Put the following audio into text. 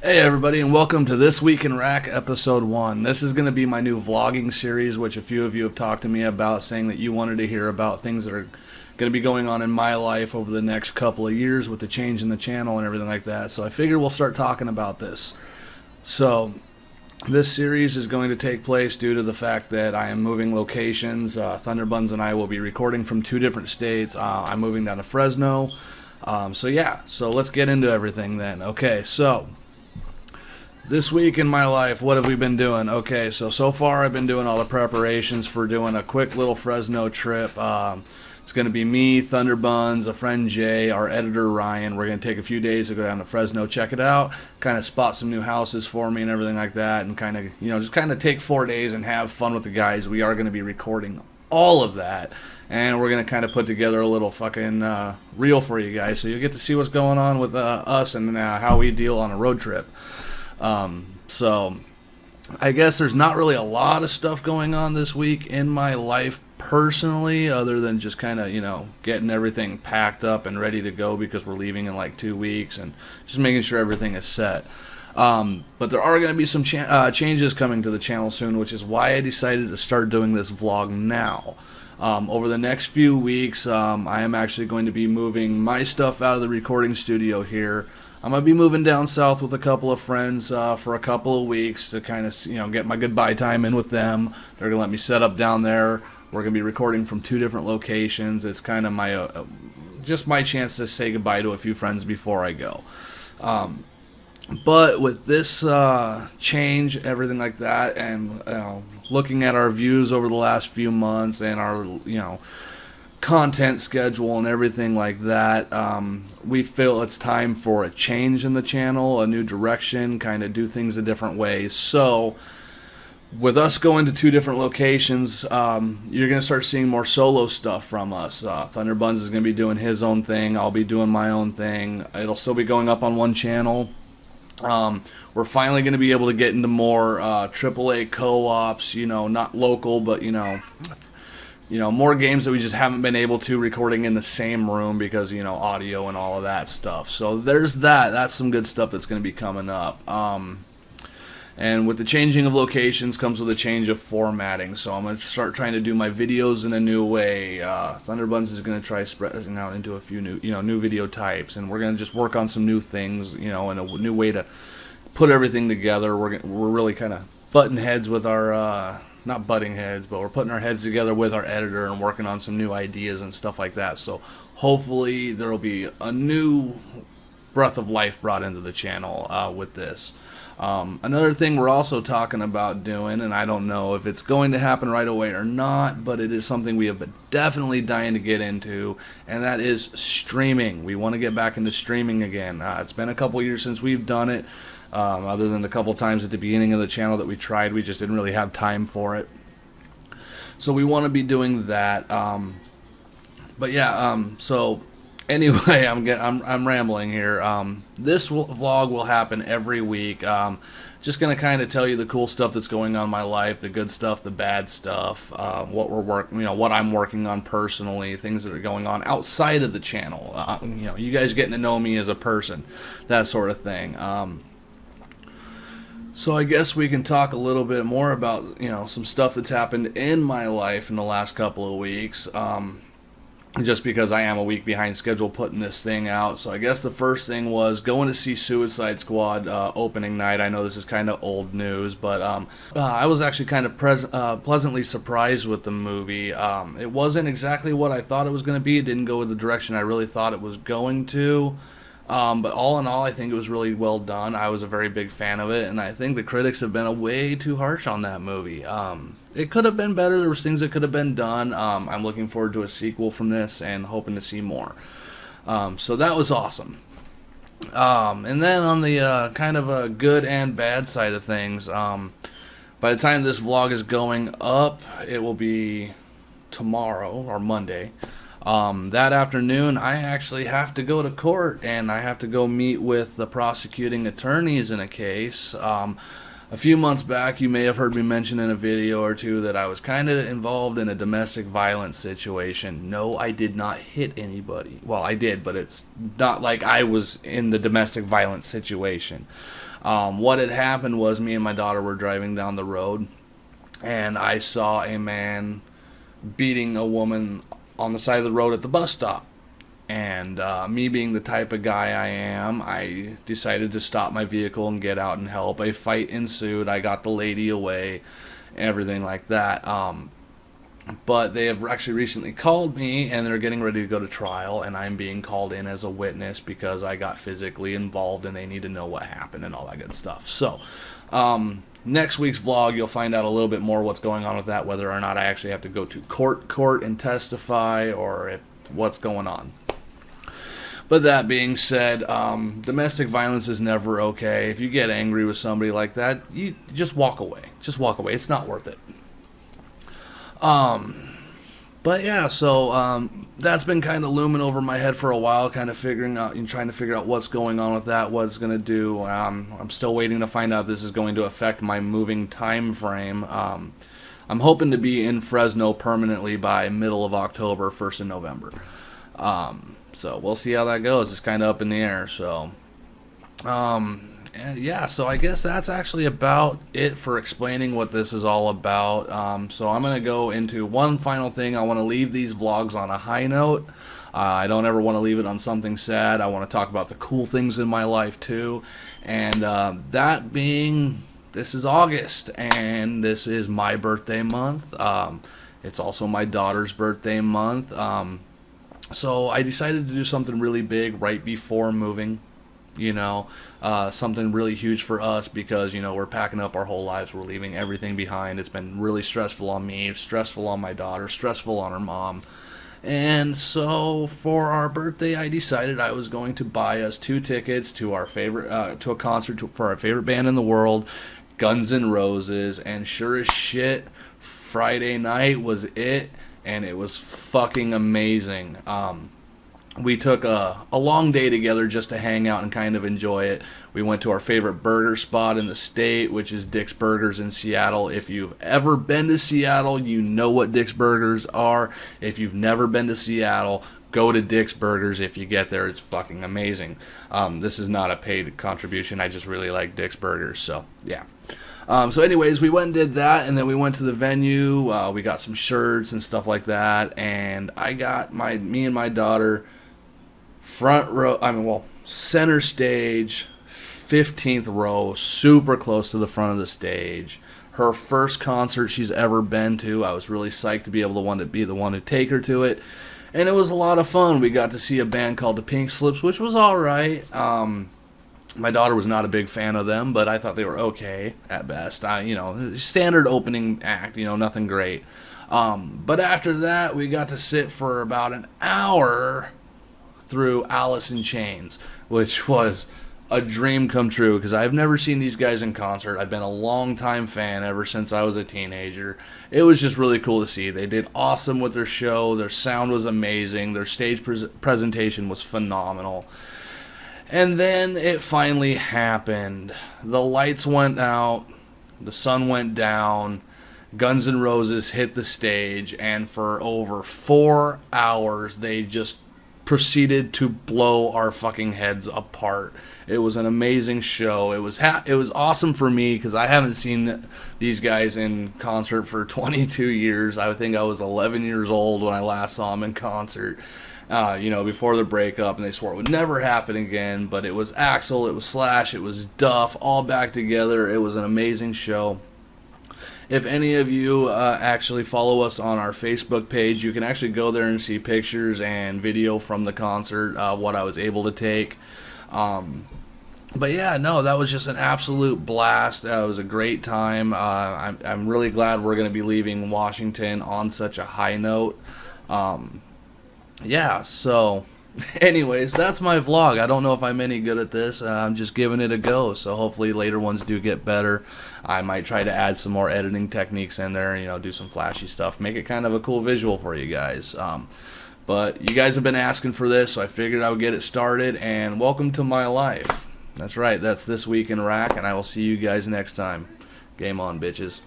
Hey everybody, and welcome to This Week in RaKk Episode 1. This is going to be my new vlogging series, which a few of you have talked to me about, saying that you wanted to hear about things that are going to be going on in my life over the next couple of years with the change in the channel and everything like that. So I figured we'll start talking about this. So this series is going to take place due to the fact that I am moving locations. Thunderbuns and I will be recording from two different states. I'm moving down to Fresno. So let's get into everything then. Okay, so this week in my life, what have we been doing? Okay, so far I've been doing all the preparations for doing a quick little Fresno trip. It's going to be me, Thunderbuns, a friend Jay, our editor Ryan. We're going to take a few days to go down to Fresno, check it out, kind of spot some new houses for me and everything like that, and kind of, just kind of take 4 days and have fun with the guys. We are going to be recording all of that, and we're going to kind of put together a little fucking reel for you guys, so you'll get to see what's going on with us and how we deal on a road trip. So I guess there's not really a lot of stuff going on this week in my life personally, other than just kind of, getting everything packed up and ready to go because we're leaving in like 2 weeks and just making sure everything is set. But there are going to be some changes coming to the channel soon, which is why I decided to start doing this vlog now. Over the next few weeks, I am actually going to be moving my stuff out of the recording studio here. I'm going to be moving down south with a couple of friends for a couple of weeks to kind of, get my goodbye time in with them. They're going to let me set up down there. We're going to be recording from two different locations. It's kind of my just my chance to say goodbye to a few friends before I go. But with this change, everything like that, and looking at our views over the last few months and our, content schedule and everything like that, we feel it's time for a change in the channel, a new direction, kind of do things a different way. So with us going to two different locations, you're going to start seeing more solo stuff from us. Thunderbuns is going to be doing his own thing. I'll be doing my own thing. It'll still be going up on one channel. We're finally going to be able to get into more AAA co-ops, not local, but, more games that we just haven't been able to recording in the same room because, audio and all of that stuff. So there's that. That's some good stuff that's going to be coming up. And with the changing of locations comes with a change of formatting. So I'm going to start trying to do my videos in a new way. Thunderbuns is going to try spreading out into a few new video types. And we're going to just work on some new things, and a new way to put everything together. We're really kind of butting heads with our... not butting heads, but we're putting our heads together with our editor and working on some new ideas and stuff like that. So hopefully there will be a new breath of life brought into the channel with this. Another thing we're also talking about doing, and I don't know if it's going to happen right away or not, but it is something we have been definitely dying to get into, and that is streaming. We want to get back into streaming again. It's been a couple years since we've done it. Other than a couple times at the beginning of the channel that we tried, we just didn't really have time for it. So we want to be doing that. So anyway, I'm rambling here. This vlog will happen every week. Just gonna kind of tell you the cool stuff that's going on in my life, the good stuff, the bad stuff, what I'm working on personally, things that are going on outside of the channel. You guys getting to know me as a person, that sort of thing. So I guess we can talk a little bit more about, some stuff that's happened in my life in the last couple of weeks, just because I am a week behind schedule putting this thing out. So I guess the first thing was going to see Suicide Squad opening night. I know this is kind of old news, but I was actually kind of pleasantly surprised with the movie. It wasn't exactly what I thought it was going to be. It didn't go in the direction I really thought it was going to. But all in all, I think it was really well done. I was a very big fan of it, and I think the critics have been way too harsh on that movie. It could have been better. There was things that could have been done. I'm looking forward to a sequel from this and hoping to see more. So that was awesome. And then on the kind of a good and bad side of things, by the time this vlog is going up, it will be tomorrow or Monday. That afternoon, I actually have to go to court, and I have to go meet with the prosecuting attorneys in a case. A few months back, you may have heard me mention in a video or two that I was kind of involved in a domestic violence situation. No, I did not hit anybody. Well, I did, but it's not like I was in the domestic violence situation. What had happened was me and my daughter were driving down the road, and I saw a man beating a woman on the side of the road at the bus stop. And me being the type of guy I am, I decided to stop my vehicle and get out and help. A fight ensued. I got the lady away, everything like that. But they have actually recently called me, and they're getting ready to go to trial, and I'm being called in as a witness because I got physically involved, and they need to know what happened and all that good stuff. So, next week's vlog, you'll find out a little bit more what's going on with that, whether or not I actually have to go to court and testify, or what's going on. But that being said, domestic violence is never okay. If you get angry with somebody like that, you just walk away. Just walk away. It's not worth it. But yeah, so that's been kind of looming over my head for a while, kind of figuring out and trying to figure out what's going on with that, what it's going to do. I'm still waiting to find out if this is going to affect my moving time frame. I'm hoping to be in Fresno permanently by middle of October, 1st of November. So we'll see how that goes. It's kind of up in the air. So, yeah, so I guess that's actually about it for explaining what this is all about. So I'm going to go into one final thing. I want to leave these vlogs on a high note. I don't ever want to leave it on something sad. I want to talk about the cool things in my life too. And that being, this is August, and this is my birthday month. It's also my daughter's birthday month. So I decided to do something really big right before moving, something really huge for us because, we're packing up our whole lives. We're leaving everything behind. It's been really stressful on me, stressful on my daughter, stressful on her mom. And so for our birthday, I decided I was going to buy us 2 tickets to our favorite, to a concert for our favorite band in the world, Guns N' Roses. And sure as shit, Friday night was it. And it was fucking amazing. We took a long day together just to hang out and kind of enjoy it. We went to our favorite burger spot in the state, which is Dick's Burgers in Seattle. If you've ever been to Seattle, you know what Dick's Burgers are. If you've never been to Seattle, go to Dick's Burgers. If you get there, it's fucking amazing. This is not a paid contribution. I just really like Dick's Burgers, so yeah. So anyways, we went and did that, and then we went to the venue. We got some shirts and stuff like that, and I got me and my daughter front row, center stage, 15th row, super close to the front of the stage. Her first concert she's ever been to. I was really psyched to be able to be the one to take her to it, and it was a lot of fun. We got to see a band called the Pink Slips, which was all right. My daughter was not a big fan of them, but I thought they were okay at best. Standard opening act, nothing great. But after that, we got to sit for about an hour through Alice in Chains, which was a dream come true because I've never seen these guys in concert. I've been a long-time fan ever since I was a teenager. It was just really cool to see. They did awesome with their show. Their sound was amazing. Their stage presentation was phenomenal. And then it finally happened. The lights went out, the sun went down, Guns N' Roses hit the stage, and for over 4 hours they just proceeded to blow our fucking heads apart. It was an amazing show. It was awesome for me because I haven't seen these guys in concert for 22 years. I think I was 11 years old when I last saw them in concert. Before the breakup, and they swore it would never happen again, but it was Axl, it was Slash, it was Duff, all back together. It was an amazing show. If any of you actually follow us on our Facebook page, you can actually go there and see pictures and video from the concert, what I was able to take. But yeah, no, that was just an absolute blast. It was a great time. I'm really glad we're going to be leaving Washington on such a high note. Yeah, so anyways, that's my vlog. I don't know if I'm any good at this. I'm just giving it a go, so hopefully later ones do get better. I might try to add some more editing techniques in there, do some flashy stuff, make it kind of a cool visual for you guys. But you guys have been asking for this, so I figured I would get it started, and welcome to my life. That's right, that's This Week in RaKk, and I will see you guys next time. Game on, bitches.